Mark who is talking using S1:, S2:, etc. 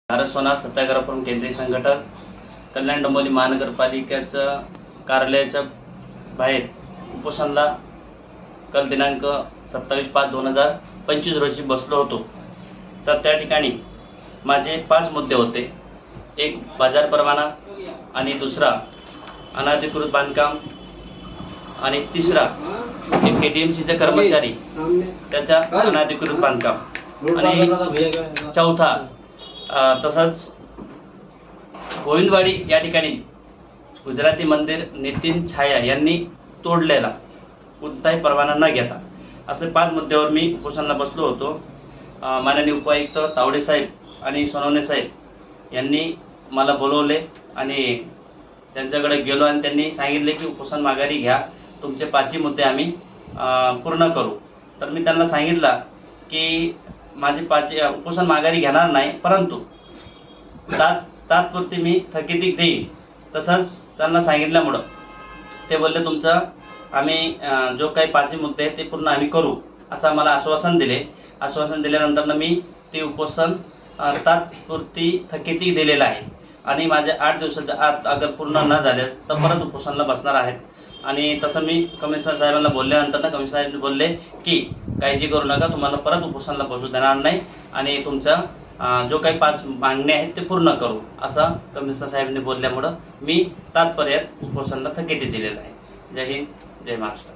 S1: भारत सोनार सत्याग्रह प्रमुख केंद्रीय संघटक कल्याण डोंबिवली महानगरपालिकेचं कार्यालयाच्या बाहेर उपोषणाला कल दिनांक 27/5/2025 रोजी बसलो होतो। तर त्या ठिकाणी माझे 5 मुद्दे होते। एक बाजार परवाना आणि दुसरा अनधिकृत बांधकाम आणि तिसरा एक केटीएमसीचे कर्मचारी त्याचा अनधिकृत बांधकाम आणि चौथा तसंच गोविंदवाडी या ठिकाणी गुजराती मंदिर नितीन छाया यांनी तोडलेला कोणताही परवाना न घेता असे 5 मुद्द्यावर मी उपोषणाला बसलो होतो। माननीय उपायुक्त तावडे साहेब आणि सोनवणे साहेब यांनी मला बोलवले आणि त्यांच्याकडे गेलो आणि त्यांनी सांगितले की उपोषण माघारी घ्या, तुमचे 5 मुद्दे आम्ही पूर्ण करू। तर मी त्यांना सांगितलं की माझे 5 उपोषण माघारी घेणार नाही, परंतु तात्पुरती मी थकिती देईन। तसंच त्यांना सांगितल्यामुळं ते बोलले तुमचं आम्ही जो काही 5 मुद्दे आहेत ते पूर्ण आम्ही करू असं मला आश्वासन दिले। आश्वासन दिल्यानंतर मी ते उपोषण तात्पुरती थकिती दिलेलं आहे आणि माझ्या 8 दिवसाच्या आत अगर पूर्ण न झाल्यास तर परत उपोषणाला बसणार आहेत। आणि तसं मी कमिशनर साहेबांना बोलल्यानंतर कमिशनर साहेब बोलले की काळजी करू नका, तुम्हाला परत उपोषणाला बसू देणार नाही आणि तुमचा जो काही 5 मागण्या आहेत ते पूर्ण करू असं कमिशनर साहेबांनी बोलल्यामुळं मी तात्पर्यात उपोषणाला थकिती दिलेलं आहे। जय हिंद, जय महाराष्ट्र।